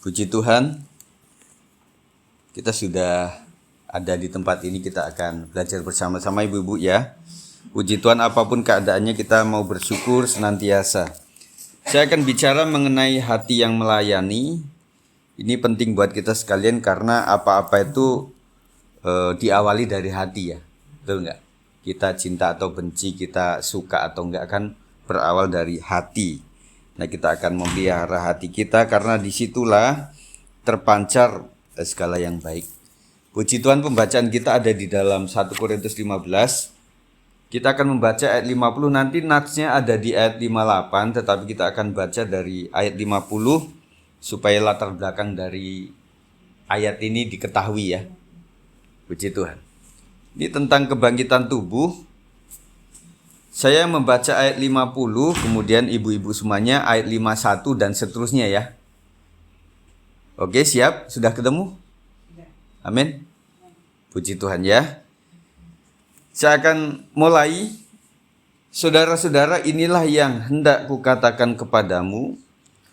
Puji Tuhan, kita sudah ada di tempat ini, kita akan belajar bersama-sama ibu-ibu ya. Puji Tuhan, apapun keadaannya kita mau bersyukur senantiasa. Saya akan bicara mengenai hati yang melayani. Ini penting buat kita sekalian karena apa-apa itu diawali dari hati ya. Betul enggak? Kita cinta atau benci, kita suka atau enggak kan berawal dari hati. Nah, kita akan memelihara hati kita karena disitulah terpancar segala yang baik. Puji Tuhan, pembacaan kita ada di dalam 1 Korintus 15. Kita akan membaca ayat 50, nanti natsnya ada di ayat 58, tetapi kita akan baca dari ayat 50 supaya latar belakang dari ayat ini diketahui ya. Puji Tuhan. Ini tentang kebangkitan tubuh. Saya membaca ayat 50, kemudian ibu-ibu semuanya ayat 51 dan seterusnya ya. Oke, siap? Sudah ketemu? Amin. Puji Tuhan ya. Saya akan mulai. Saudara-saudara, inilah yang hendak kukatakan kepadamu,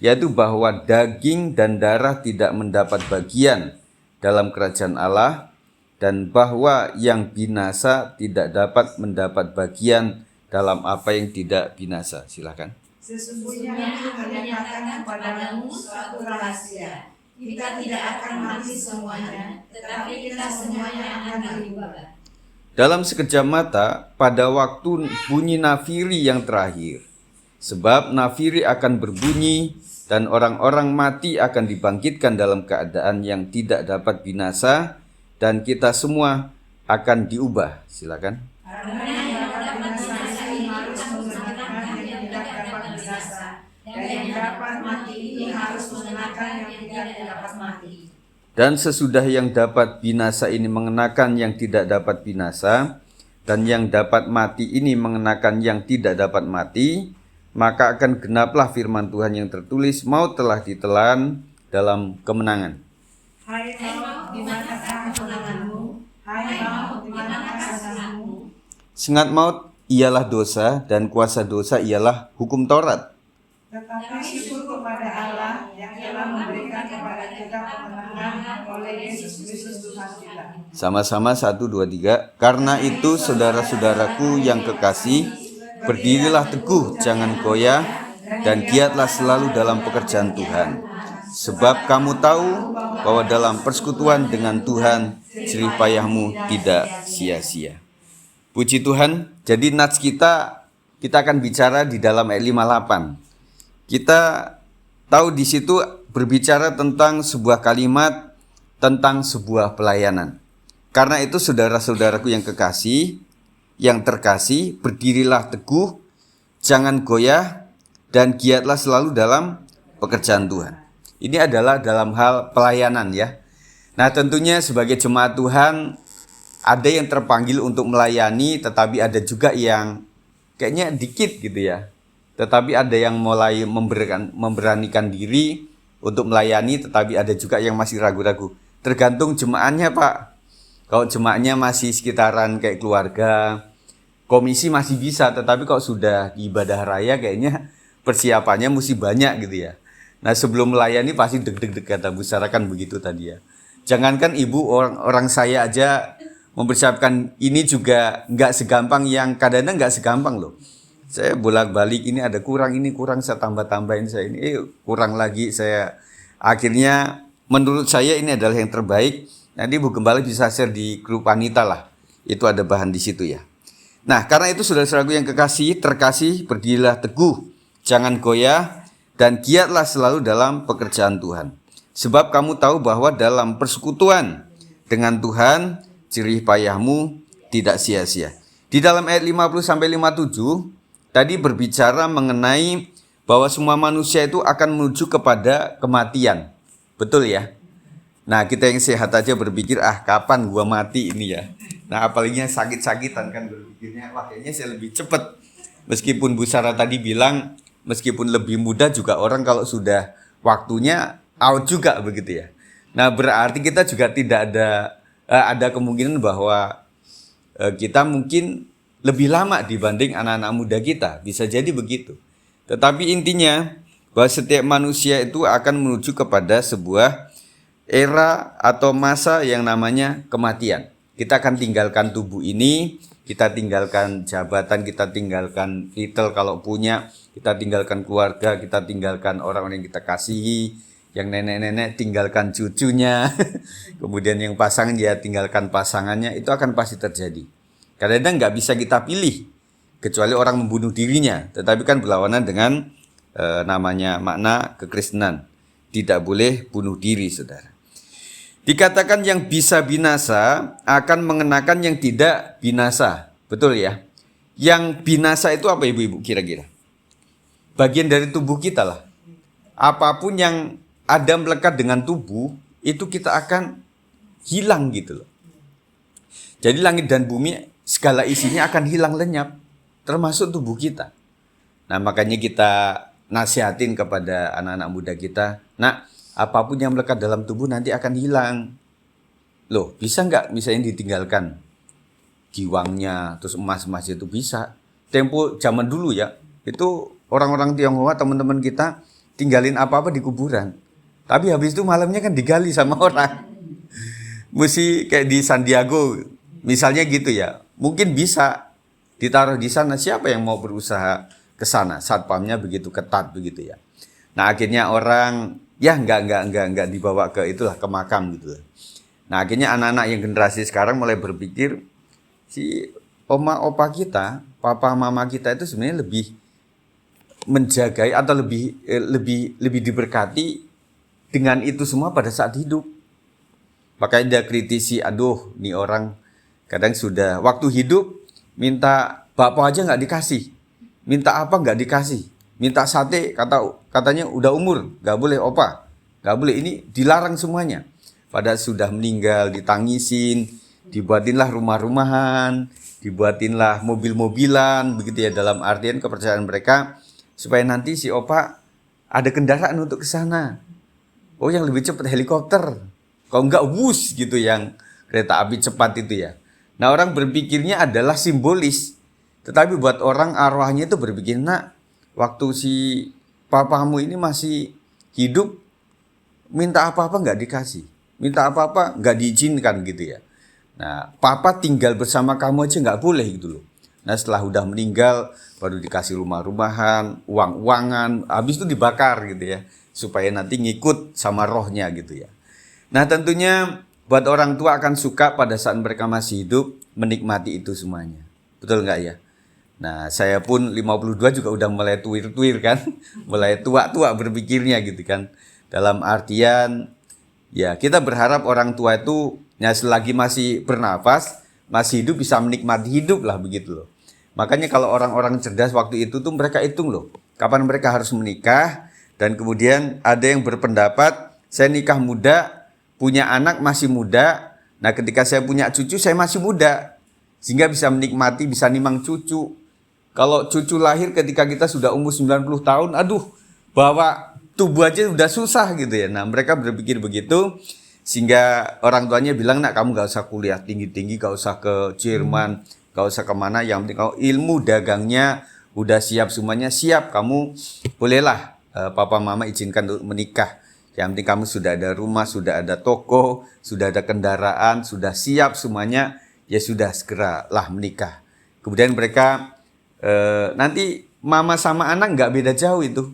yaitu bahwa daging dan darah tidak mendapat bagian dalam kerajaan Allah, dan bahwa yang binasa tidak dapat mendapat bagian dalam apa yang tidak binasa. Silakan. Sesungguhnya aku menyatakan kepadamu suatu rahasia. Kita tidak akan mati semuanya, tetapi kita semuanya akan berubah. Dalam sekejap mata, pada waktu bunyi nafiri yang terakhir. Sebab nafiri akan berbunyi dan orang-orang mati akan dibangkitkan dalam keadaan yang tidak dapat binasa, dan kita semua akan diubah. Silakan. Karena yang dapat binasa ini harus mengenakan yang tidak dapat binasa, dan yang dapat mati ini harus mengenakan yang tidak dapat mati. Dan sesudah yang dapat binasa ini mengenakan yang tidak dapat binasa, dan yang dapat mati ini mengenakan yang tidak dapat mati, maka akan genaplah firman Tuhan yang tertulis, maut telah ditelan dalam kemenangan. Hai maut, di manakah kemenanganmu? Hai maut, di manakah kemenanganmu? Sengat maut ialah dosa, dan kuasa dosa ialah hukum Taurat. Tetapi syukur kepada Allah yang telah memberikan kepada kita kemenangan oleh Yesus Kristus Tuhan kita. Sama-sama 1, 2, 3. Karena itu saudara-saudaraku yang kekasih, berdirilah teguh, jangan goyah, dan giatlah selalu dalam pekerjaan Tuhan. Sebab kamu tahu bahwa dalam persekutuan dengan Tuhan, jerih payahmu tidak sia-sia. Puji Tuhan. Jadi nats kita akan bicara di dalam ayat 58. Kita tahu di situ berbicara tentang sebuah kalimat, tentang sebuah pelayanan. Karena itu saudara-saudaraku yang kekasih, yang terkasih, berdirilah teguh, jangan goyah, dan giatlah selalu dalam pekerjaan Tuhan. Ini adalah dalam hal pelayanan ya. Nah, tentunya sebagai jemaat Tuhan, ada yang terpanggil untuk melayani, tetapi ada juga yang kayaknya dikit gitu ya. Tetapi ada yang mulai memberanikan diri untuk melayani, tetapi ada juga yang masih ragu-ragu. Tergantung jemaatnya Pak. Kalau jemaatnya masih sekitaran kayak keluarga, komisi masih bisa, tetapi kalau sudah di ibadah raya kayaknya persiapannya mesti banyak gitu ya. Nah, sebelum melayani pasti deg-deg kata Bu Sarah kan begitu tadi ya. Jangankan ibu, orang saya aja mempersiapkan ini juga nggak segampang yang kadang-kadang nggak segampang loh. Saya bolak-balik, ini ada kurang, ini kurang, saya tambah-tambahin, saya ini kurang lagi, saya akhirnya menurut saya ini adalah yang terbaik. Nanti Bu Gembala bisa share di grup wanita lah, itu ada bahan di situ ya. Nah, karena itu saudara-saudaraku yang kekasih, terkasih, berdirilah teguh, jangan goyah, dan giatlah selalu dalam pekerjaan Tuhan. Sebab kamu tahu bahwa dalam persekutuan dengan Tuhan, jerih payahmu tidak sia-sia. Di dalam ayat 50-57, tadi berbicara mengenai bahwa semua manusia itu akan menuju kepada kematian. Betul ya? Nah, kita yang sehat aja berpikir, kapan gua mati ini ya. Nah, apalagi yang sakit-sakitan kan berpikirnya, wah kayaknya saya lebih cepat. Meskipun Bu Sarah tadi bilang, meskipun lebih muda juga orang kalau sudah waktunya out juga begitu ya. Nah, berarti kita juga tidak ada kemungkinan bahwa kita mungkin lebih lama dibanding anak-anak muda kita. Bisa jadi begitu. Tetapi intinya bahwa setiap manusia itu akan menuju kepada sebuah era atau masa yang namanya kematian. Kita akan tinggalkan tubuh ini, kita tinggalkan jabatan, kita tinggalkan titel kalau punya, kita tinggalkan keluarga, kita tinggalkan orang-orang yang kita kasihi, yang nenek-nenek tinggalkan cucunya, kemudian yang pasangan ya tinggalkan pasangannya, itu akan pasti terjadi. Kadang-kadang nggak bisa kita pilih, kecuali orang membunuh dirinya, tetapi kan berlawanan dengan namanya makna kekristenan. Tidak boleh bunuh diri, saudara. Dikatakan yang bisa binasa akan mengenakan yang tidak binasa. Betul ya? Yang binasa itu apa ibu-ibu kira-kira? Bagian dari tubuh kita lah. Apapun yang ada melekat dengan tubuh, itu kita akan hilang gitu loh. Jadi langit dan bumi segala isinya akan hilang lenyap, termasuk tubuh kita. Nah makanya kita nasihatin kepada anak-anak muda kita, nak, apapun yang melekat dalam tubuh nanti akan hilang. Loh, bisa nggak misalnya ditinggalkan giwangnya, terus emas-emas itu bisa. Tempo zaman dulu ya, itu orang-orang Tionghoa, teman-teman kita, tinggalin apa-apa di kuburan. Tapi habis itu malamnya kan digali sama orang. Mesti kayak di San Diego, misalnya gitu ya. Mungkin bisa ditaruh di sana, siapa yang mau berusaha ke sana? Satpamnya begitu ketat begitu ya. Nah akhirnya orang ya enggak dibawa ke itulah, ke makam gitu. Nah akhirnya anak-anak yang generasi sekarang mulai berpikir si oma opa kita, papa mama kita itu sebenarnya lebih menjagai atau lebih diberkati dengan itu semua pada saat hidup. Makanya dia kritisi, aduh nih orang kadang sudah waktu hidup minta bakpo aja nggak dikasih, minta apa nggak dikasih, minta sate katanya udah umur nggak boleh opa, nggak boleh, ini dilarang semuanya. Padahal sudah meninggal ditangisin, dibuatinlah rumah-rumahan, dibuatinlah mobil-mobilan begitu ya, dalam artian kepercayaan mereka supaya nanti si opa ada kendaraan untuk ke sana. Oh yang lebih cepat helikopter, kalau enggak bus gitu yang kereta api cepat itu ya. Nah orang berpikirnya adalah simbolis, tetapi buat orang arwahnya itu berpikir, nak waktu si papamu ini masih hidup minta apa-apa nggak dikasih, minta apa-apa nggak diizinkan gitu ya. Nah papa tinggal bersama kamu aja nggak boleh gitu loh. Nah setelah udah meninggal baru dikasih rumah-rumahan, uang-uangan, habis itu dibakar gitu ya, supaya nanti ngikut sama rohnya gitu ya. Nah tentunya buat orang tua akan suka pada saat mereka masih hidup menikmati itu semuanya. Betul nggak ya? Nah saya pun 52 juga udah mulai tuir-tuir kan, mulai tua-tua berpikirnya gitu kan. Dalam artian ya kita berharap orang tua itu ya selagi masih bernafas, masih hidup bisa menikmati hidup lah begitu loh. Makanya kalau orang-orang cerdas waktu itu tuh mereka hitung loh, kapan mereka harus menikah. Dan kemudian ada yang berpendapat, saya nikah muda, punya anak masih muda. Nah ketika saya punya cucu, saya masih muda. Sehingga bisa menikmati, bisa nimang cucu. Kalau cucu lahir ketika kita sudah umur 90 tahun, aduh, bawa tubuh aja udah susah gitu ya. Nah mereka berpikir begitu, sehingga orang tuanya bilang, nak kamu gak usah kuliah tinggi-tinggi, gak usah ke Jerman, gak usah kemana, yang penting kalau ilmu dagangnya udah siap semuanya, siap, kamu bolehlah papa mama izinkan untuk menikah. Yang penting kamu sudah ada rumah, sudah ada toko, sudah ada kendaraan, sudah siap semuanya, ya sudah segeralah menikah. Kemudian mereka nanti mama sama anak nggak beda jauh itu,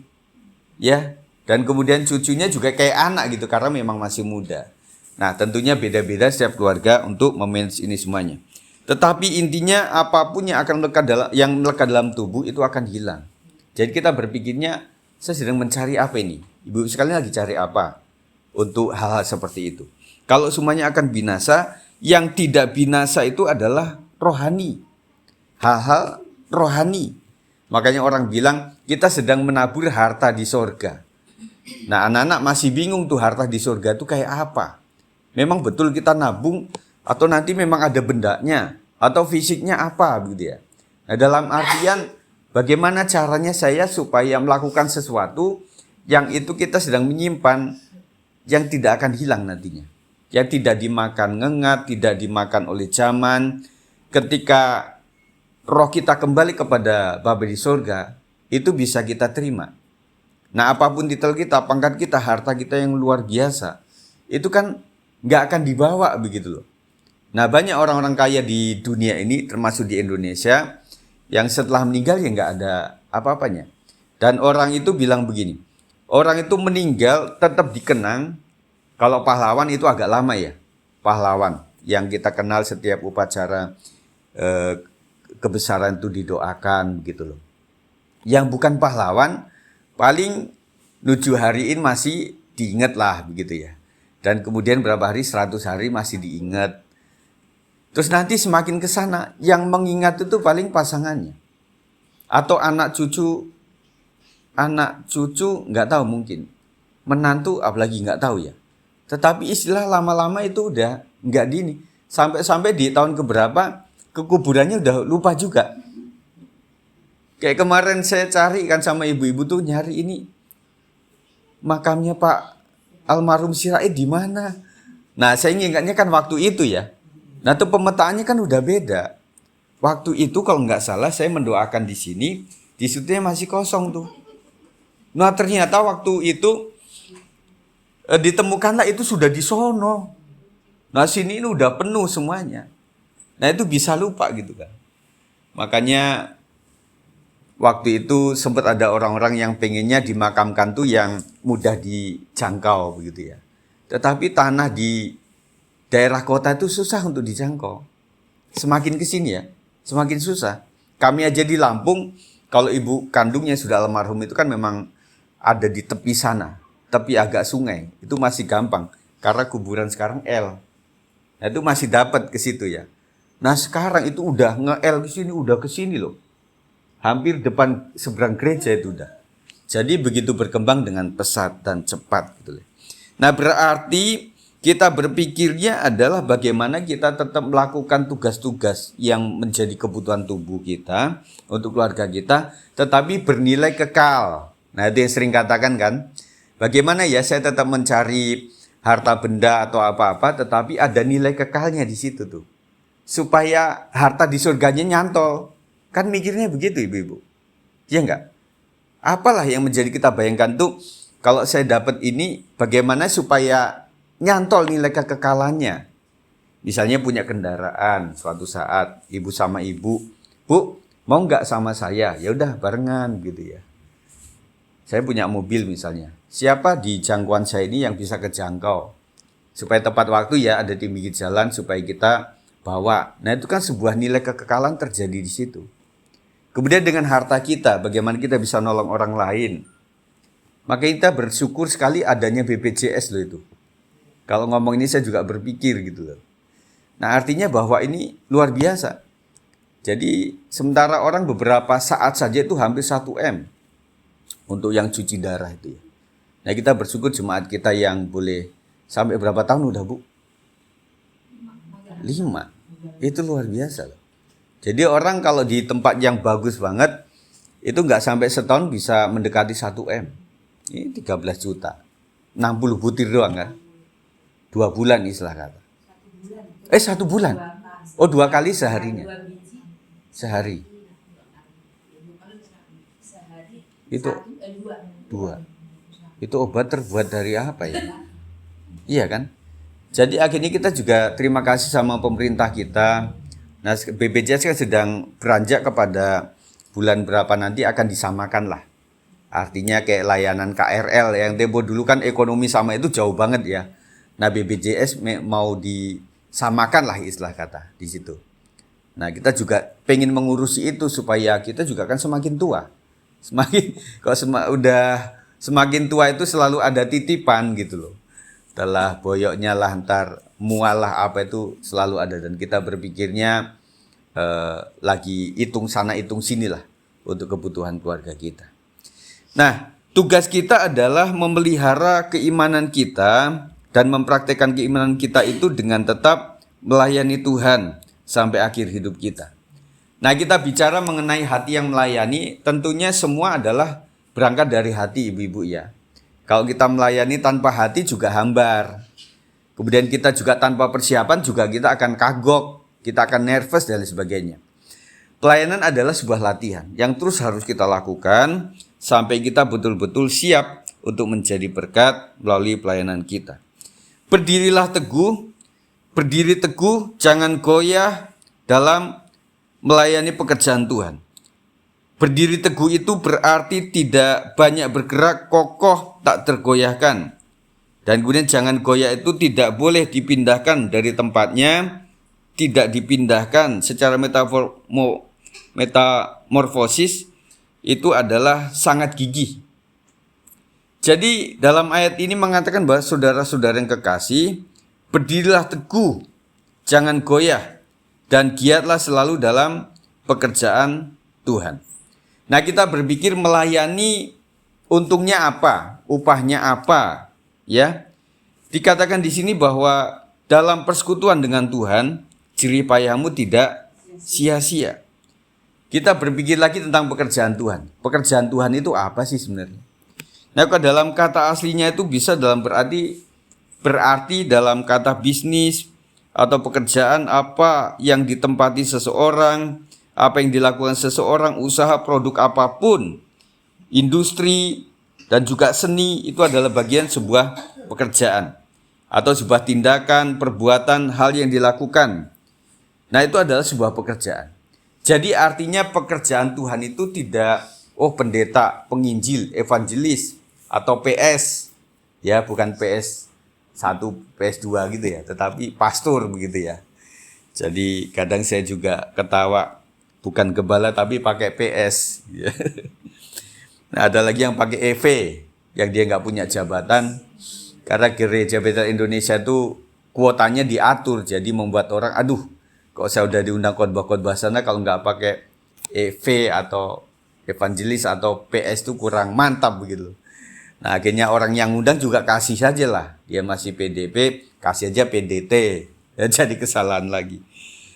ya. Dan kemudian cucunya juga kayak anak gitu karena memang masih muda. Nah tentunya beda-beda setiap keluarga untuk memanage ini semuanya. Tetapi intinya apapun yang akan melekat dalam tubuh itu akan hilang. Jadi kita berpikirnya, saya sedang mencari apa ini? Ibu sekalian lagi cari apa untuk hal-hal seperti itu? Kalau semuanya akan binasa, yang tidak binasa itu adalah rohani. Hal-hal rohani. Makanya orang bilang kita sedang menabur harta di sorga. Nah anak-anak masih bingung tuh harta di sorga itu kayak apa? Memang betul kita nabung atau nanti memang ada bendanya atau fisiknya apa begitu ya? Nah dalam artian bagaimana caranya saya supaya melakukan sesuatu yang itu kita sedang menyimpan yang tidak akan hilang nantinya. Yang tidak dimakan ngengat, tidak dimakan oleh zaman. Ketika roh kita kembali kepada Bapa di sorga, itu bisa kita terima. Nah, apapun titel kita, pangkat kita, harta kita yang luar biasa, itu kan nggak akan dibawa begitu loh. Nah, banyak orang-orang kaya di dunia ini, termasuk di Indonesia, yang setelah meninggal ya nggak ada apa-apanya. Dan orang itu bilang begini, orang itu meninggal tetap dikenang. Kalau pahlawan itu agak lama ya, pahlawan yang kita kenal setiap upacara kebesaran itu didoakan gitu loh. Yang bukan pahlawan paling 7 hariin masih diingat lah begitu ya. Dan kemudian berapa hari, 100 hari masih diingat. Terus nanti semakin ke sana yang mengingat itu paling pasangannya. Atau anak cucu nggak tahu mungkin. Menantu apalagi nggak tahu ya. Tetapi istilah lama-lama itu udah nggak dini. Sampai di tahun keberapa kekuburannya udah lupa juga. Kayak kemarin saya cari kan sama ibu-ibu tuh nyari ini makamnya Pak almarhum Sirait di mana. Nah, saya ingatnya kan waktu itu ya. Nah, tuh pemetaannya kan udah beda. Waktu itu kalau nggak salah saya mendoakan di sini, di situnya masih kosong tuh. Nah, ternyata waktu itu ditemukanlah itu sudah di sono. Nah, sini ini udah penuh semuanya. Nah, itu bisa lupa gitu kan. Makanya waktu itu sempat ada orang-orang yang pengennya dimakamkan tuh yang mudah dijangkau begitu ya. Tetapi tanah di daerah kota itu susah untuk dijangkau. Semakin ke sini ya, semakin susah. Kami aja di Lampung, kalau ibu kandungnya sudah almarhum itu kan memang ada di tepi sana, tepi agak sungai. Itu masih gampang, karena kuburan sekarang L. Nah, itu masih dapat ke situ ya. Nah, sekarang itu udah nge-L ke sini, udah ke sini loh. Hampir depan seberang gereja itu udah. Jadi begitu berkembang dengan pesat dan cepat gitu. Nah, berarti kita berpikirnya adalah bagaimana kita tetap melakukan tugas-tugas yang menjadi kebutuhan tubuh kita, untuk keluarga kita, tetapi bernilai kekal. Nah, itu yang sering katakan kan, bagaimana ya saya tetap mencari harta benda atau apa-apa, tetapi ada nilai kekalnya di situ tuh. Supaya harta di surganya nyantol. Kan mikirnya begitu ibu-ibu. Ya enggak? Apalah yang menjadi kita bayangkan tuh, kalau saya dapat ini, bagaimana supaya nyantol nilai kekekalannya. Misalnya punya kendaraan suatu saat, ibu sama ibu, Bu, mau nggak sama saya? Ya udah barengan gitu ya. Saya punya mobil misalnya. Siapa di jangkauan saya ini yang bisa kejangkau? Supaya tepat waktu ya, ada di pinggir jalan supaya kita bawa. Nah, itu kan sebuah nilai kekekalan terjadi di situ. Kemudian dengan harta kita, bagaimana kita bisa nolong orang lain. Maka kita bersyukur sekali adanya BPJS loh itu. Kalau ngomong ini saya juga berpikir gitu loh. Nah, artinya bahwa ini luar biasa. Jadi sementara orang beberapa saat saja itu hampir 1 M untuk yang cuci darah itu ya. Nah, kita bersyukur jemaat kita yang boleh sampai berapa tahun udah Bu? 5. Itu luar biasa loh. Jadi orang kalau di tempat yang bagus banget itu nggak sampai setahun bisa mendekati 1 M. Ini 13 juta. 60 butir doang kan? 2 bulan istilah kata. 1 bulan. Oh, 2 kali seharinya. Sehari. Itu 2. Itu obat terbuat dari apa ya? Iya kan? Jadi akhirnya kita juga terima kasih sama pemerintah kita. Nah, BPJS kan sedang beranjak kepada bulan berapa nanti akan disamakan lah. Artinya kayak layanan KRL yang tempo dulu kan ekonomi sama itu jauh banget ya. Nah, BPJS mau disamakan lah istilah kata di situ. Nah, kita juga pengen mengurusi itu supaya kita juga kan semakin tua. Semakin tua itu selalu ada titipan gitu loh. Setelah boyoknya lah ntar mualah apa itu selalu ada, dan kita berpikirnya lagi hitung sana hitung sini lah untuk kebutuhan keluarga kita. Nah, tugas kita adalah memelihara keimanan kita dan mempraktekkan keimanan kita itu dengan tetap melayani Tuhan sampai akhir hidup kita. Nah, kita bicara mengenai hati yang melayani, tentunya semua adalah berangkat dari hati ibu-ibu ya. Kalau kita melayani tanpa hati juga hambar. Kemudian kita juga tanpa persiapan juga kita akan kagok, kita akan nervous dan sebagainya. pelayanan adalah sebuah latihan yang terus harus kita lakukan sampai kita betul-betul siap untuk menjadi berkat melalui pelayanan kita. Berdiri teguh, jangan goyah dalam melayani pekerjaan Tuhan. Berdiri teguh itu berarti tidak banyak bergerak, kokoh, tak tergoyahkan. Dan kemudian jangan goyah itu tidak boleh dipindahkan dari tempatnya, tidak dipindahkan secara metamorfosis, itu adalah sangat gigih. Jadi dalam ayat ini mengatakan bahwa saudara-saudara yang kekasih, berdirilah teguh, jangan goyah, dan giatlah selalu dalam pekerjaan Tuhan. Nah, kita berpikir melayani untungnya apa, upahnya apa, ya. Dikatakan di sini bahwa dalam persekutuan dengan Tuhan, jerih payahmu tidak sia-sia. Kita berpikir lagi tentang pekerjaan Tuhan. Pekerjaan Tuhan itu apa sih sebenarnya? Nah, kalau dalam kata aslinya itu bisa berarti dalam kata bisnis atau pekerjaan apa yang ditempati seseorang, apa yang dilakukan seseorang, usaha, produk apapun, industri, dan juga seni, itu adalah bagian sebuah pekerjaan atau sebuah tindakan, perbuatan, hal yang dilakukan. Nah, itu adalah sebuah pekerjaan. Jadi artinya pekerjaan Tuhan itu tidak, pendeta, penginjil, evangelis, atau PS, ya bukan PS1, PS2 gitu ya, tetapi pastor begitu ya. Jadi kadang saya juga ketawa, bukan gembala tapi pakai PS. Nah, ada lagi yang pakai EV, yang dia nggak punya jabatan, karena gereja Bethel Indonesia itu kuotanya diatur, jadi membuat orang, kok saya udah diundang khotbah-khotbah sana kalau nggak pakai EV atau evangelis atau PS itu kurang mantap begitu. Nah, akhirnya orang yang undang juga kasih saja lah, dia masih PDP, kasih aja PDT, ya, jadi kesalahan lagi.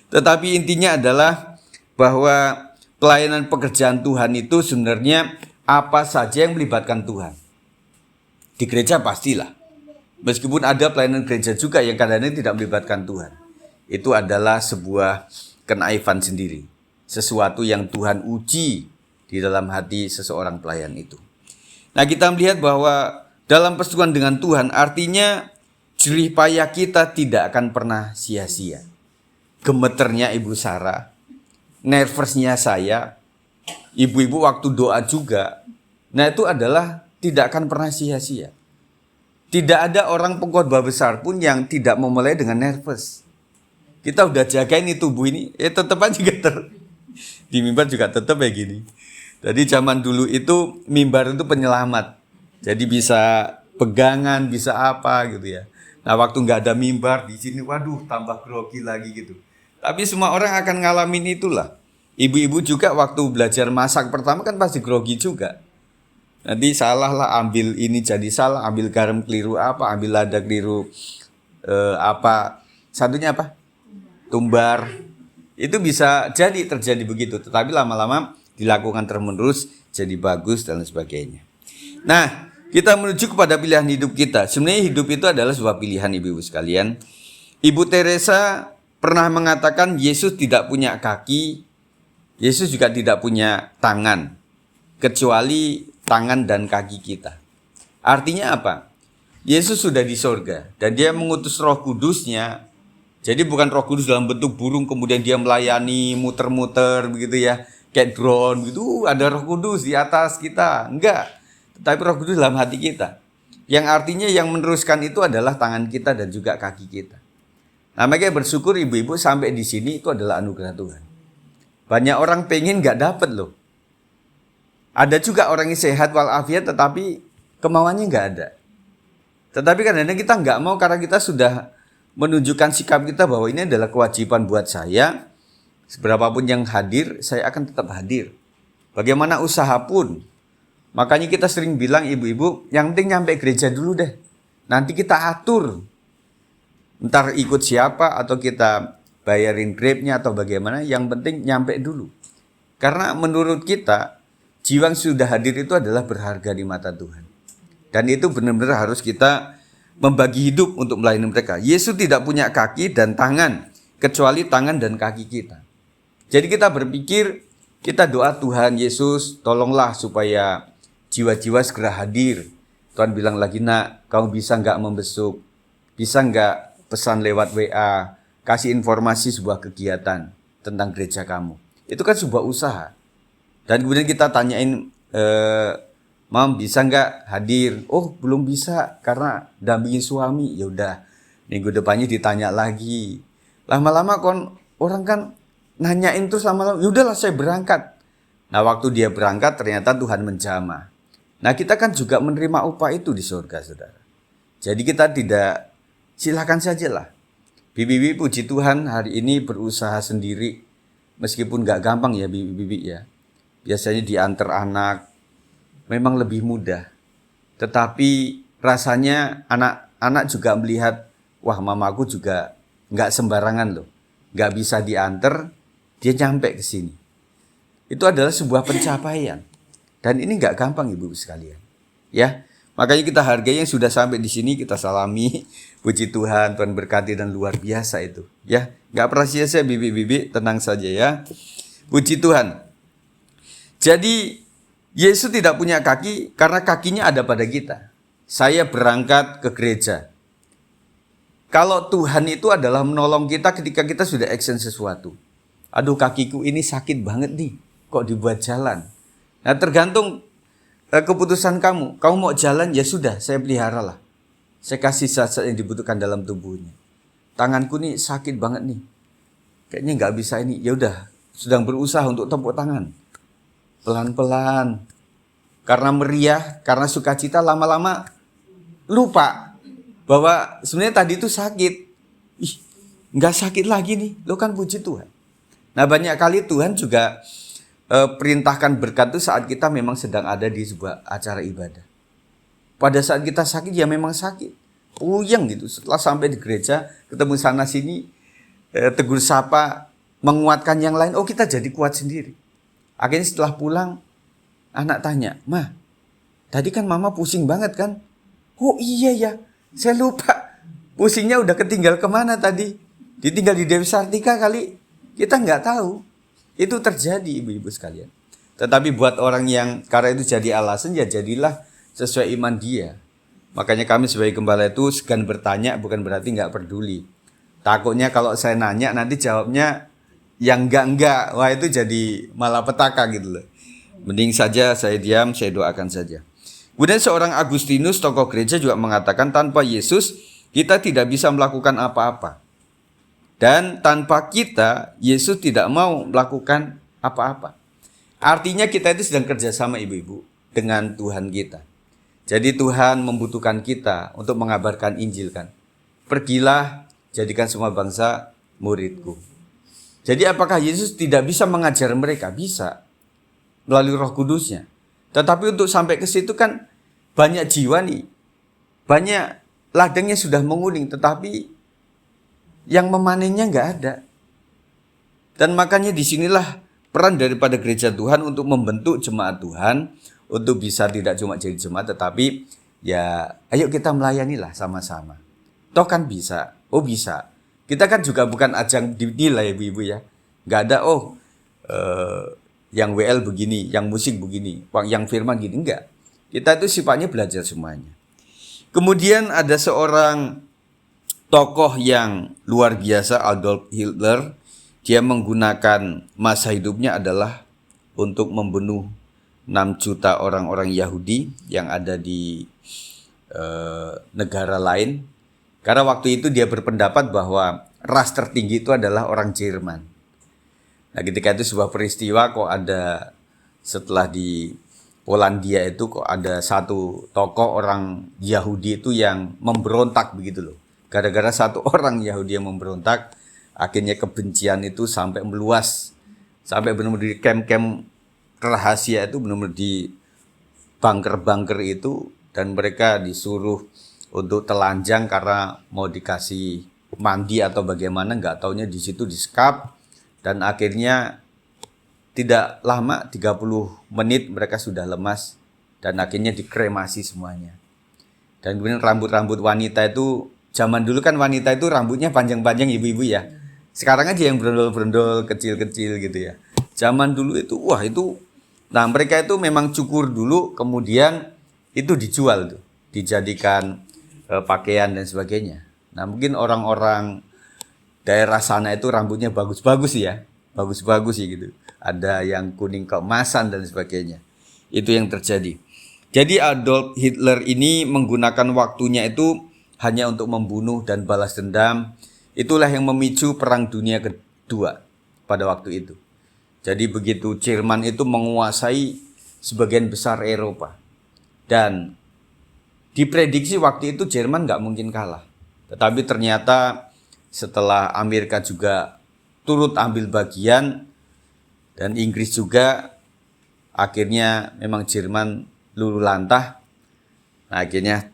Tetapi intinya adalah bahwa pelayanan pekerjaan Tuhan itu sebenarnya apa saja yang melibatkan Tuhan. Di gereja pastilah. Meskipun ada pelayanan gereja juga yang kadang-kadang tidak melibatkan Tuhan. Itu adalah sebuah kenaifan sendiri. Sesuatu yang Tuhan uji di dalam hati seseorang pelayan itu. Nah, kita melihat bahwa dalam persekutuan dengan Tuhan artinya jerih payah kita tidak akan pernah sia-sia. Gemeternya Ibu Sarah, nervousnya saya, ibu-ibu waktu doa juga. Nah, itu adalah tidak akan pernah sia-sia. Tidak ada orang pengkhotbah besar pun yang tidak memulai dengan nervous. Kita udah jagain tubuh ini, tetap aja di mimbar juga tetap kayak gini. Jadi zaman dulu itu mimbar itu penyelamat. Jadi bisa pegangan, bisa apa gitu ya. Nah, waktu nggak ada mimbar di sini, waduh tambah grogi lagi gitu. Tapi semua orang akan ngalamin itulah. Ibu-ibu juga waktu belajar masak pertama kan pasti grogi juga. Nanti salah lah, ambil ini jadi salah, ambil garam keliru apa, ambil lada keliru satunya apa? Tumbar. Itu bisa jadi terjadi begitu, tetapi lama-lama dilakukan terus-menerus jadi bagus dan sebagainya. Nah, kita menuju kepada pilihan hidup kita. Sebenarnya hidup itu adalah sebuah pilihan, ibu-ibu sekalian. Ibu Teresa pernah mengatakan Yesus tidak punya kaki, Yesus juga tidak punya tangan, kecuali tangan dan kaki kita. Artinya apa? Yesus sudah di sorga dan dia mengutus Roh Kudusnya. Jadi bukan Roh Kudus dalam bentuk burung kemudian dia melayani muter-muter begitu ya, kayak drone gitu, ada Roh Kudus di atas kita. Enggak. Tetapi Roh Kudus dalam hati kita. Yang artinya yang meneruskan itu adalah tangan kita dan juga kaki kita. Nah, makanya bersyukur ibu-ibu sampai di sini itu adalah anugerah Tuhan. Banyak orang pengen nggak dapat loh. Ada juga orang yang sehat walafiat tetapi kemauannya nggak ada. Tetapi kadang-kadang kita nggak mau karena kita sudah menunjukkan sikap kita bahwa ini adalah kewajiban buat saya. Seberapapun yang hadir, saya akan tetap hadir. Bagaimana usaha pun. Makanya kita sering bilang ibu-ibu, yang penting nyampe gereja dulu deh. Nanti kita atur. Ntar ikut siapa atau kita bayarin Grab-nya atau bagaimana, yang penting nyampe dulu. Karena menurut kita, jiwa yang sudah hadir itu adalah berharga di mata Tuhan. Dan itu benar-benar harus kita membagi hidup untuk melayani mereka. Yesus tidak punya kaki dan tangan, kecuali tangan dan kaki kita. Jadi kita berpikir, kita doa Tuhan Yesus tolonglah supaya jiwa-jiwa segera hadir. Tuhan bilang lagi, nak, kamu bisa nggak membesuk? Bisa nggak pesan lewat WA? Kasih informasi sebuah kegiatan tentang gereja kamu. Itu kan sebuah usaha. Dan kemudian kita tanyain, Mam bisa nggak hadir? Oh belum bisa karena dampingin suami. Ya udah, minggu depannya ditanya lagi. Lama-lama orang kan nanyain terus lama-lama. Ya udahlah saya berangkat. Nah waktu dia berangkat ternyata Tuhan menjamah. Nah kita kan juga menerima upah itu di surga, saudara. Jadi kita tidak, silakan sajalah. Bibi-bibi puji Tuhan hari ini berusaha sendiri. Meskipun nggak gampang ya bibi-bibi ya. Biasanya diantar anak. Memang lebih mudah. Tetapi rasanya anak-anak juga melihat, wah mamaku juga nggak sembarangan loh. Nggak bisa diantar, dia nyampe ke sini. Itu adalah sebuah pencapaian. Dan ini nggak gampang ibu sekalian. Ya, makanya kita hargai yang sudah sampai di sini, kita salami. Puji Tuhan, Tuhan berkati dan luar biasa itu. Ya, nggak pernah sia-sia bibi-bibi, tenang saja ya. Puji Tuhan. Jadi Yesus tidak punya kaki karena kakinya ada pada kita. Saya berangkat ke gereja. Kalau Tuhan itu adalah menolong kita ketika kita sudah action sesuatu. Aduh kakiku ini sakit banget nih, kok dibuat jalan. Nah tergantung keputusan kamu. Kamu mau jalan ya sudah, saya peliharalah. Saya kasih zat-zat yang dibutuhkan dalam tubuhnya. Tanganku nih sakit banget nih. Kayaknya nggak bisa ini. Ya udah, sedang berusaha untuk tepuk tangan. Pelan-pelan. Karena meriah, karena sukacita lama-lama lupa bahwa sebenarnya tadi itu sakit. Ih, nggak sakit lagi nih. Lo kan puji Tuhan. Nah banyak kali Tuhan juga perintahkan berkat itu saat kita memang sedang ada di sebuah acara ibadah. Pada saat kita sakit ya memang sakit. Puyeng gitu. Setelah sampai di gereja, ketemu sana sini, tegur sapa, menguatkan yang lain. Oh kita jadi kuat sendiri. Akhirnya setelah pulang, anak tanya, "Ma, tadi kan mama pusing banget kan?" "Oh iya ya, saya lupa. Pusingnya udah ketinggal kemana tadi? Ditinggal di Dewi Sartika kali." Kita nggak tahu. Itu terjadi ibu-ibu sekalian. Tetapi buat orang yang karena itu jadi alasan, ya jadilah sesuai iman dia. Makanya kami sebagai gembala itu segan bertanya bukan berarti nggak peduli. Takutnya kalau saya nanya nanti jawabnya yang enggak, wah itu jadi malapetaka gitu loh. Mending saja saya diam, saya doakan saja. Kemudian seorang Agustinus, tokoh gereja juga mengatakan tanpa Yesus kita tidak bisa melakukan apa-apa. Dan tanpa kita, Yesus tidak mau melakukan apa-apa. Artinya kita itu sedang kerjasama ibu-ibu dengan Tuhan kita. Jadi Tuhan membutuhkan kita untuk mengabarkan Injil kan. Pergilah, jadikan semua bangsa muridku. Jadi apakah Yesus tidak bisa mengajar mereka? Bisa. Melalui Roh Kudusnya. Tetapi untuk sampai ke situ kan banyak jiwa nih. Banyak ladangnya sudah menguning. Tetapi yang memanennya nggak ada. Dan makanya disinilah peran daripada gereja Tuhan untuk membentuk jemaat Tuhan. Untuk bisa tidak cuma jadi jemaat. Tetapi ya ayo kita melayanilah sama-sama. Toh kan bisa. Oh bisa. Kita kan juga bukan ajang dinilai ibu-ibu ya. Nggak ada yang WL begini, yang musik begini, yang firman gini. Enggak. Kita itu sifatnya belajar semuanya. Kemudian ada seorang tokoh yang luar biasa, Adolf Hitler. Dia menggunakan masa hidupnya adalah untuk membunuh 6 juta orang-orang Yahudi yang ada di negara lain. Karena waktu itu dia berpendapat bahwa ras tertinggi itu adalah orang Jerman. Nah ketika itu sebuah peristiwa kok ada setelah di Polandia itu kok ada satu tokoh orang Yahudi itu yang memberontak begitu loh. Gara-gara satu orang Yahudi yang memberontak, akhirnya kebencian itu sampai meluas. Sampai benar-benar di camp-camp rahasia itu benar-benar di bunker-bunker itu. Dan mereka disuruh untuk telanjang karena mau dikasih mandi atau bagaimana, nggak taunya di situ disekap. Dan akhirnya tidak lama, 30 menit mereka sudah lemas. Dan akhirnya dikremasi semuanya. Dan kemudian rambut-rambut wanita itu, zaman dulu kan wanita itu rambutnya panjang-panjang ibu-ibu ya. Sekarang aja yang brondol-brondol kecil-kecil gitu ya. Zaman dulu itu, wah itu, nah mereka itu memang cukur dulu, kemudian itu dijual tuh, dijadikan pakaian dan sebagainya. Nah mungkin orang-orang daerah sana itu rambutnya bagus-bagus ya, bagus-bagus sih gitu. Ada yang kuning keemasan dan sebagainya. Itu yang terjadi. Jadi Adolf Hitler ini menggunakan waktunya itu hanya untuk membunuh dan balas dendam. Itulah yang memicu Perang Dunia Kedua pada waktu itu. Jadi begitu Jerman itu menguasai sebagian besar Eropa. Dan diprediksi waktu itu Jerman nggak mungkin kalah. Tetapi ternyata setelah Amerika juga turut ambil bagian dan Inggris juga, akhirnya memang Jerman luluh lantah. Nah, akhirnya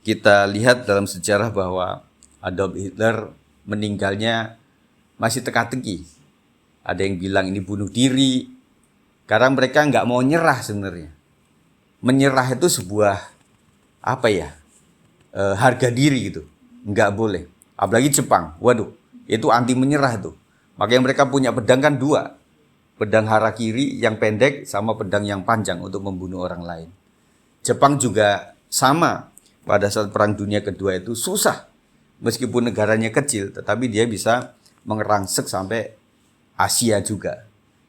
kita lihat dalam sejarah bahwa Adolf Hitler meninggalnya masih teka-teki. Ada yang bilang ini bunuh diri, karena mereka nggak mau nyerah sebenarnya. Menyerah itu sebuah harga diri gitu, nggak boleh. Apalagi Jepang, waduh, itu anti menyerah tuh. Makanya mereka punya pedang kan dua, pedang harakiri yang pendek sama pedang yang panjang untuk membunuh orang lain. Jepang juga sama, pada saat Perang Dunia Kedua itu susah. Meskipun negaranya kecil, tetapi dia bisa mengerangsek sampai Asia juga.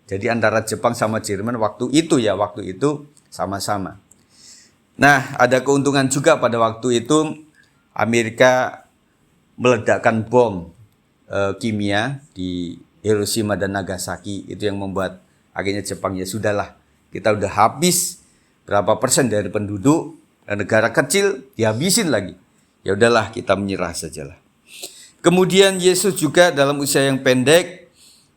Jadi antara Jepang sama Jerman waktu itu sama-sama. Nah, ada keuntungan juga pada waktu itu Amerika meledakkan bom kimia di Hiroshima dan Nagasaki. Itu yang membuat akhirnya Jepang, ya sudahlah, kita udah habis berapa persen dari penduduk, negara kecil dihabisin lagi. Ya udahlah, kita menyerah sajalah. Kemudian Yesus juga dalam usia yang pendek,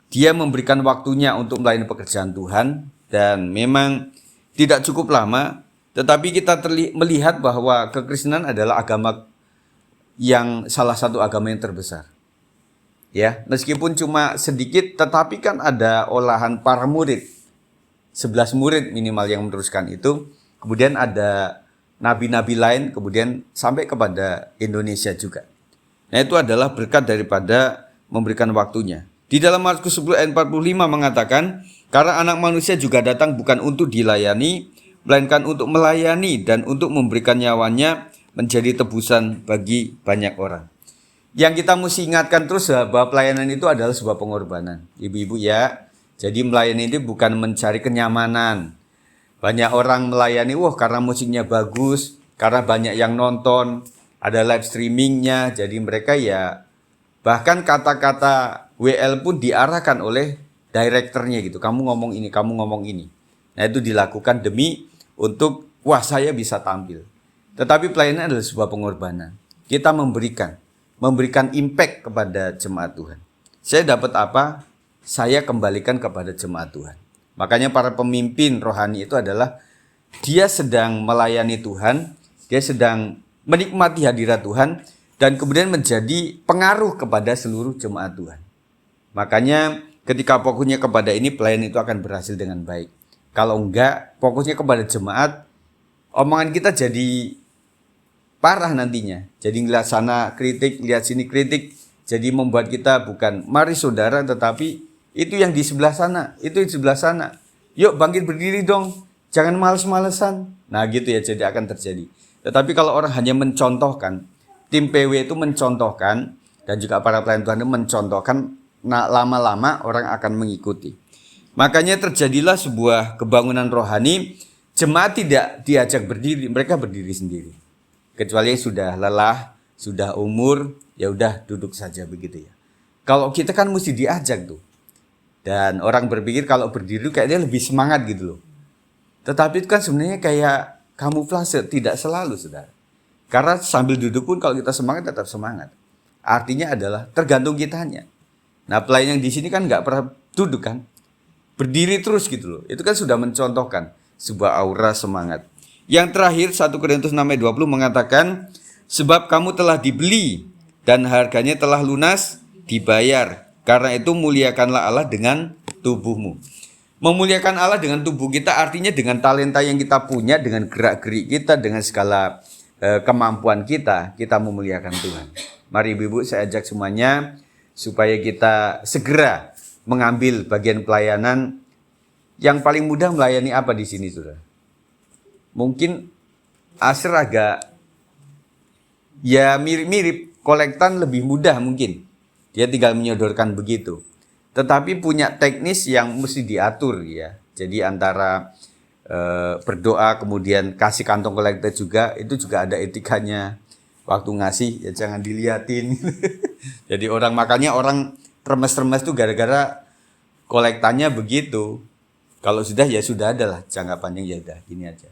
dia memberikan waktunya untuk melayani pekerjaan Tuhan, dan memang tidak cukup lama, tetapi kita melihat bahwa kekristenan adalah agama yang salah satu agama yang terbesar. Ya, meskipun cuma sedikit, tetapi kan ada olahan para murid. 11 murid minimal yang meneruskan itu. Kemudian ada nabi-nabi lain, kemudian sampai kepada Indonesia juga. Nah, itu adalah berkat daripada memberikan waktunya. Di dalam Markus 10 ayat 45 mengatakan, karena anak manusia juga datang bukan untuk dilayani, melainkan untuk melayani dan untuk memberikan nyawanya menjadi tebusan bagi banyak orang. Yang kita mesti ingatkan terus bahwa pelayanan itu adalah sebuah pengorbanan. Ibu-ibu ya, jadi melayani itu bukan mencari kenyamanan. Banyak orang melayani, karena musiknya bagus, karena banyak yang nonton, ada live streamingnya, jadi mereka ya, bahkan kata-kata WL pun diarahkan oleh direkturnya gitu. Kamu ngomong ini, kamu ngomong ini. Nah, itu dilakukan demi untuk, saya bisa tampil. Tetapi pelayanan adalah sebuah pengorbanan. Kita memberikan impact kepada jemaat Tuhan. Saya dapat apa? Saya kembalikan kepada jemaat Tuhan. Makanya para pemimpin rohani itu adalah dia sedang melayani Tuhan, dia sedang menikmati hadirat Tuhan, dan kemudian menjadi pengaruh kepada seluruh jemaat Tuhan. Makanya ketika fokusnya kepada ini, pelayanan itu akan berhasil dengan baik. Kalau enggak, fokusnya kepada jemaat, omongan kita jadi parah nantinya. Jadi ngeliat sana kritik, lihat sini kritik, jadi membuat kita bukan mari saudara, tetapi itu yang di sebelah sana, itu di sebelah sana. Yuk bangkit berdiri dong, jangan males-malesan. Nah gitu ya, jadi akan terjadi. Tetapi kalau orang hanya mencontohkan, tim PW itu mencontohkan, dan juga para pelayan Tuhan itu mencontohkan, nah lama-lama orang akan mengikuti. Makanya terjadilah sebuah kebangunan rohani, jemaat tidak diajak berdiri, mereka berdiri sendiri. Kecuali sudah lelah, sudah umur, ya udah duduk saja begitu ya. Kalau kita kan mesti diajak tuh. Dan orang berpikir kalau berdiri kayaknya lebih semangat gitu loh. Tetapi itu kan sebenarnya kayak kamuflase, tidak selalu saudara. Karena sambil duduk pun kalau kita semangat tetap semangat. Artinya adalah tergantung kitanya. Nah pelayan yang di sini kan nggak pernah duduk kan. Berdiri terus gitu loh. Itu kan sudah mencontohkan sebuah aura semangat. Yang terakhir 1 Korintus 6 ayat 20 mengatakan, sebab kamu telah dibeli dan harganya telah lunas dibayar. Karena itu muliakanlah Allah dengan tubuhmu. Memuliakan Allah dengan tubuh kita artinya dengan talenta yang kita punya, dengan gerak-gerik kita, dengan segala kemampuan kita memuliakan Tuhan. Mari ibu-ibu saya ajak semuanya, supaya kita segera mengambil bagian pelayanan. Yang paling mudah melayani apa di sini, Saudara? Mungkin Asher agak ya mirip-mirip, kolektan lebih mudah mungkin. Dia tinggal menyodorkan begitu. Tetapi punya teknis yang mesti diatur ya. Jadi antara berdoa kemudian kasih kantong kolektor juga, itu juga ada etikanya. Waktu ngasih ya jangan diliatin. Jadi makanya orang remes-remes tuh gara-gara kolektannya begitu. Kalau sudah ya sudah adalah jangka panjang ya udah gini aja.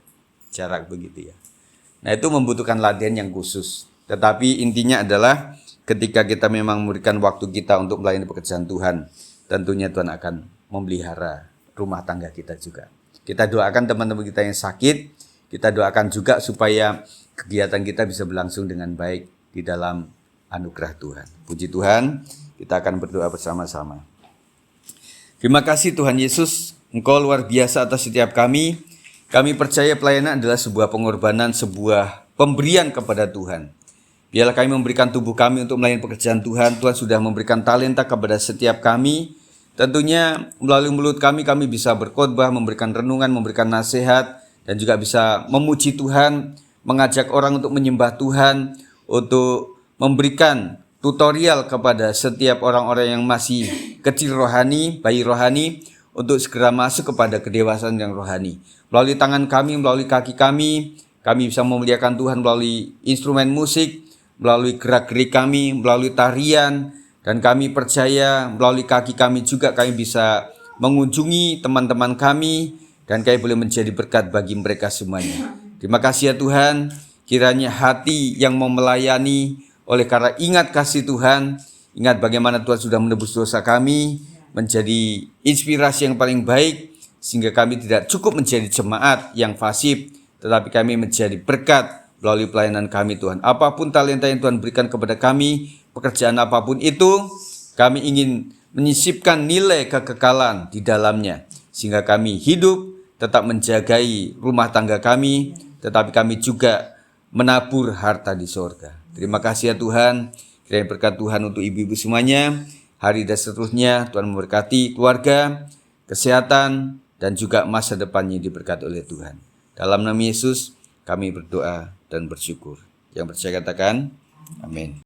Jarak begitu ya. Nah, itu membutuhkan latihan yang khusus. Tetapi intinya adalah ketika kita memang memberikan waktu kita untuk melayani pekerjaan Tuhan, tentunya Tuhan akan memelihara rumah tangga kita juga. Kita doakan teman-teman kita yang sakit, kita doakan juga supaya kegiatan kita bisa berlangsung dengan baik di dalam anugerah Tuhan. Puji Tuhan, kita akan berdoa bersama-sama. Terima kasih Tuhan Yesus, Engkau luar biasa atas setiap kami. Kami percaya pelayanan adalah sebuah pengorbanan, sebuah pemberian kepada Tuhan. Biarlah kami memberikan tubuh kami untuk melayani pekerjaan Tuhan. Tuhan sudah memberikan talenta kepada setiap kami. Tentunya melalui mulut kami bisa berkhotbah, memberikan renungan, memberikan nasihat, dan juga bisa memuji Tuhan, mengajak orang untuk menyembah Tuhan, untuk memberikan tutorial kepada setiap orang-orang yang masih kecil rohani, bayi rohani, untuk segera masuk kepada kedewasaan yang rohani. Melalui tangan kami, melalui kaki kami bisa memuliakan Tuhan melalui instrumen musik, melalui gerak-gerik kami, melalui tarian, dan kami percaya melalui kaki kami juga kami bisa mengunjungi teman-teman kami, dan kami boleh menjadi berkat bagi mereka semuanya. Terima kasih ya Tuhan, kiranya hati yang mau melayani oleh karena ingat kasih Tuhan, ingat bagaimana Tuhan sudah menebus dosa kami, menjadi inspirasi yang paling baik, sehingga kami tidak cukup menjadi jemaat yang fasih, tetapi kami menjadi berkat melalui pelayanan kami Tuhan. Apapun talenta yang Tuhan berikan kepada kami, pekerjaan apapun itu, kami ingin menyisipkan nilai kekekalan di dalamnya, sehingga kami hidup tetap menjagai rumah tangga kami, tetapi kami juga menabur harta di sorga. Terima kasih ya Tuhan, kiranya berkat Tuhan untuk ibu-ibu semuanya. Hari dan seterusnya Tuhan memberkati keluarga, kesehatan, dan juga masa depannya diberkati oleh Tuhan. Dalam nama Yesus kami berdoa dan bersyukur. Yang percaya katakan amin.